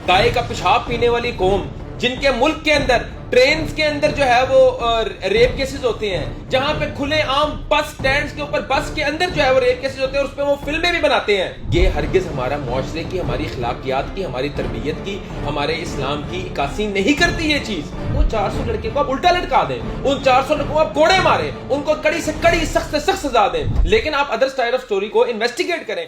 गाय का पेशाब पीने वाली कौम, जिनके मुल्क के अंदर ट्रेन के अंदर जो है वो रेप केसेस होते हैं, जहां पे खुले आम बस स्टैंड के ऊपर बस के अंदर जो है वो रेप केसेस होते हैं और उस पर वो फिल्में भी बनाते हैं। ये हरगिज हमारा मुआशरे की, हमारी अखलाकियात की, हमारी तरबियत की, हमारे इस्लाम की इक्कासी नहीं करती ये चीज। वो 400 लड़के को आप उल्टा लटका दें, उन 400 लड़कों को आप कोड़े मारें, उनको कड़ी से कड़ी, सख्त से सख्त सजा दें, लेकिन आप अदर साइड ऑफ स्टोरी को इन्वेस्टिगेट करें।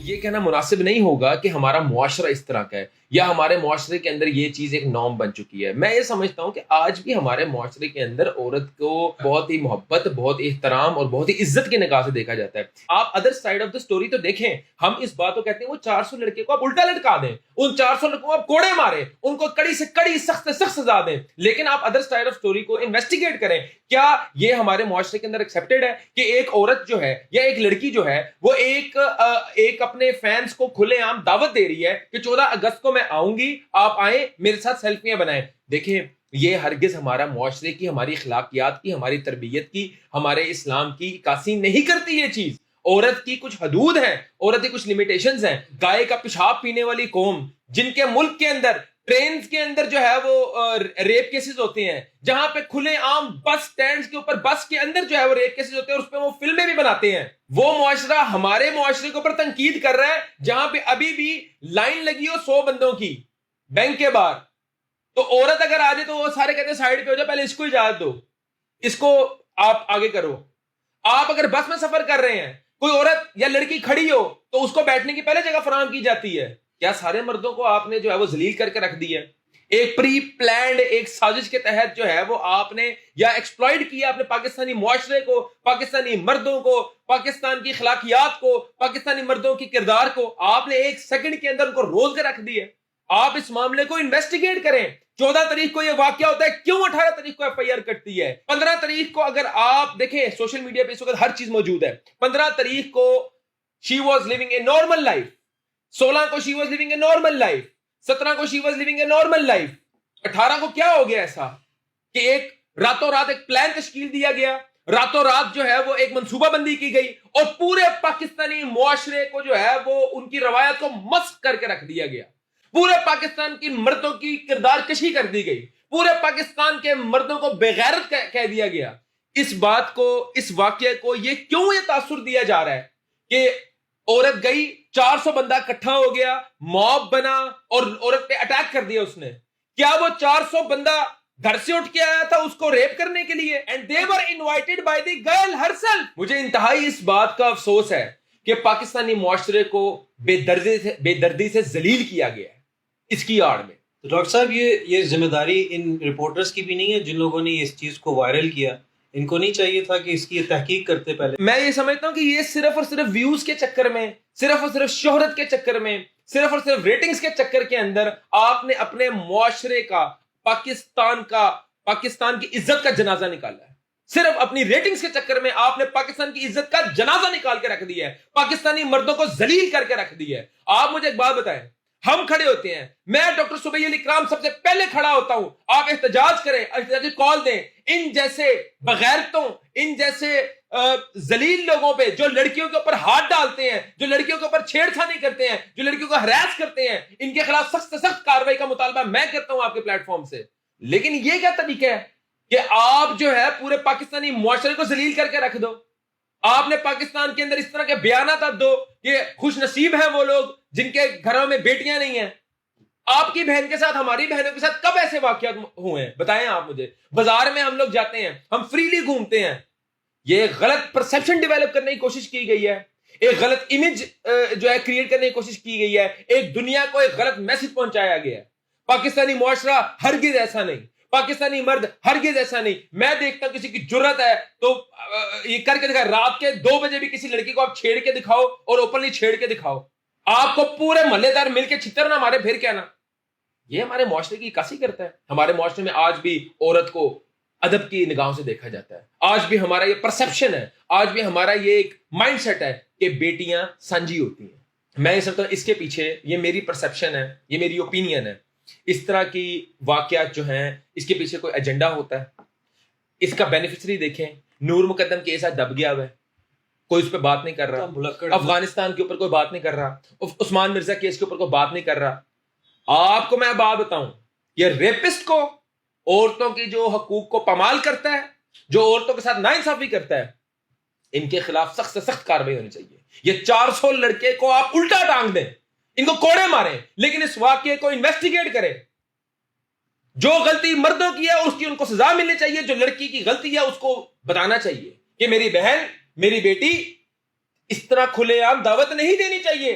ये कहना मुनासिब नहीं होगा कि हमारा मुआशरा इस तरह का है या हमारे मुआशरे के अंदर ये चीज एक नॉर्म बन चुकी है। मैं ये समझता हूं कि आज भी हमारे मुआशरे के अंदर औरत को बहुत ही मोहब्बत, बहुत एहतराम और बहुत ही इज्जत की निगाह से देखा जाता है। आप other side of the story तो देखें। हम इस बात को कहते हैं वो 400 लड़के को आप उल्टा लटका दें, उन 400 लड़कों को आप कोड़े मारें, उनको कड़ी से कड़ी, सख्त से सख्त सजा दें, लेकिन आप अदर साइड ऑफ स्टोरी को इन्वेस्टिगेट करें। क्या ये हमारे मुआशरे के अंदर एक्सेप्टेड है कि एक औरत जो है या एक लड़की जो है वो एक अपने फैंस को खुलेआम दावत दे रही है कि 14 अगस्त को मैं आऊंगी, आप आए, मेरे साथ सेल्फियां बनाएं। देखें, ये हरगिज हमारा मुआशरे की, हमारी अखलाकियात की, हमारी तरबियत की, हमारे इस्लाम की इक्कासी नहीं करती ये चीज। औरत की कुछ हदूद हैं, औरत की कुछ लिमिटेशंस हैं। गाय का पेशाब पीने वाली कौम, जिनके मुल्क के अंदर ट्रेन के अंदर जो है वो रेप केसेस होते हैं, जहां पे खुले आम बस स्टैंड के ऊपर बस के अंदर जो है वो रेप केसेस होते हैं और उस पर वो फिल्में भी बनाते हैं। वो मुआशरा हमारे मुआशरे के ऊपर तनकीद कर रहा है जहां पे अभी भी लाइन लगी हो 100 बंदों की बैंक के बाहर, तो औरत अगर आ जाए तो वो सारे कहते हैं साइड पे हो जाए, पहले इसको इजाजत दो, इसको आप आगे करो। आप अगर बस में सफर कर रहे हैं, कोई औरत या लड़की खड़ी हो तो उसको बैठने की पहले जगह फराहम की जाती है। क्या सारे मर्दों को आपने जो है वो जलील करके रख दिया? एक प्री प्लान्ड एक साजिश के तहत जो है वो आपने या एक्सप्लॉइट किया अपने पाकिस्तानी मुआशरे को, पाकिस्तानी मर्दों को, पाकिस्तान की अखलाकियात को, पाकिस्तानी मर्दों की किरदार को आपने एक सेकंड के अंदर उनको रोल के रख दिया। आप इस मामले को इन्वेस्टिगेट करें। 14 तारीख को यह वाकया होता है, क्यों 18 तारीख को एफआईआर कटती है? 15 तारीख को अगर आप देखें सोशल मीडिया पे इस वक्त हर चीज मौजूद है। 15 तारीख को she was living a normal life, 16 को she was living a normal life, 17 को she was living a normal life. 18 को क्या हो गया ऐसा कि एक रातों रात एक प्लान तश्कील दिया गया, रातों रात जो है वो एक मंसूबाबंदी की गई और पूरे पाकिस्तानी मुआशरे को जो है वो उनकी रवायत को मस्क करके रख दिया गया। पूरे पाकिस्तान की मर्दों की किरदार कशी कर दी गई, पूरे पाकिस्तान के मर्दों को बेगैरत कह दिया गया। इस बात को, इस वाकये को ये क्यों ये तासुर दिया जा रहा है कि औरत गई, 400 बंदा इकट्ठा हो गया, मॉब बना और औरत पे अटैक कर दिया उसने? क्या वो 400 बंदा घर से उठ के आया था उसको रेप करने के लिए? And they were invited by the girl herself. मुझे इंतहाई इस बात का अफसोस है कि पाकिस्तानी मुआशरे को बेदर्दी से जलील किया गया है इसकी आड़ में। तो डॉक्टर साहब, ये जिम्मेदारी इन रिपोर्टर्स की भी नहीं है जिन लोगों ने इस चीज को वायरल किया? इनको नहीं चाहिए था कि इसकी तहकीक करते पहले? मैं ये समझता हूं कि ये सिर्फ और सिर्फ व्यूज के चक्कर में, सिर्फ और सिर्फ शोहरत के चक्कर में, सिर्फ और सिर्फ रेटिंग्स के चक्कर के अंदर आपने अपने मुआशरे का, पाकिस्तान की इज्जत का जनाजा निकाला है। सिर्फ अपनी रेटिंग्स के चक्कर में आपने पाकिस्तान की इज्जत का जनाजा निकाल के रख दिया है, पाकिस्तानी मर्दों को जलील करके रख दिया है। आप मुझे एक बात बताएं, हम खड़े होते हैं, मैं डॉक्टर सुबैह अली इकराम सबसे पहले खड़ा होता हूं, आप एहतजाज करें, एहतजाजी कॉल दें। इन जैसे बगैरतों, इन जैसे जलील लोगों पे जो लड़कियों के ऊपर हाथ डालते हैं, जो लड़कियों के ऊपर छेड़खानी करते हैं, जो लड़कियों को हरास करते हैं, इनके खिलाफ सख्त से सख्त कार्रवाई का मुतालबा मैं करता हूं आपके प्लेटफॉर्म से। लेकिन ये क्या तरीका है कि आप जो है पूरे पाकिस्तानी मुआशरे को जलील करके रख दो? आपने पाकिस्तान के अंदर इस तरह के बयानात दो कि खुश नसीब हैं वो लोग जिनके घरों में बेटियां नहीं हैं। आपकी बहन के साथ, हमारी बहनों के साथ कब ऐसे वाकयात हुए हैं बताएं आप मुझे? बाजार में हम लोग जाते हैं, हम फ्रीली घूमते हैं, ये गलत परसेप्शन डेवलप करने की कोशिश की गई है, एक गलत इमेज जो है क्रिएट करने की कोशिश की गई है, एक दुनिया को एक गलत मैसेज पहुंचाया गया है। पाकिस्तानी मुआशरा हरगिज ऐसा नहीं, पाकिस्तानी मर्द हरगिज ऐसा नहीं। मैं देखता हूं किसी की जुर्रत है तो ये करके दिखाए, रात के 2 बजे भी किसी लड़की को आप छेड़ के दिखाओ और ओपनली छेड़ के दिखाओ, आपको पूरे मोहल्लेदार मिलके छितर ना मारे फिर क्या ना। ये हमारे मुआशरे की इक्कासी करता है। हमारे मुआशरे में आज भी औरत को अदब की निगाहों से देखा जाता है, आज भी हमारा ये परसेप्शन है, आज भी हमारा ये एक माइंडसेट है कि बेटियां सांझी होती हैं। मैं ये समझता हूं इसके पीछे, ये मेरी परसेप्शन है, ये मेरी ओपिनियन है, इस तरह की वाकयात जो हैं इसके पीछे कोई एजेंडा होता है। इसका बेनिफिशियरी देखें, नूर मुकद्दम केस आज दब गया हुआ है, کوئی اس پہ بات نہیں کر رہا. بھلکڑ افغانستان کے اوپر کوئی بات نہیں کر رہا. عثمان مرزا کیس کے اوپر کوئی بات نہیں کر رہا. آپ کو میں بات بتاؤں, یہ ریپسٹ کو, عورتوں کی جو حقوق کو پامال کرتا ہے, جو عورتوں کے ساتھ ناانصافی کرتا ہے, ان کے خلاف سخت سے سخت کارروائی ہونی چاہیے. یہ 400 لڑکے کو آپ الٹا ٹانگ دیں, ان کو کوڑے ماریں, لیکن اس واقعے کو انویسٹیگیٹ کریں. جو غلطی مردوں کی ہے اس کی ان کو سزا ملنی چاہیے, جو لڑکی کی غلطی ہے اس کو بتانا چاہیے کہ میری بہن, میری بیٹی, اس طرح کھلے عام دعوت نہیں دینی چاہیے.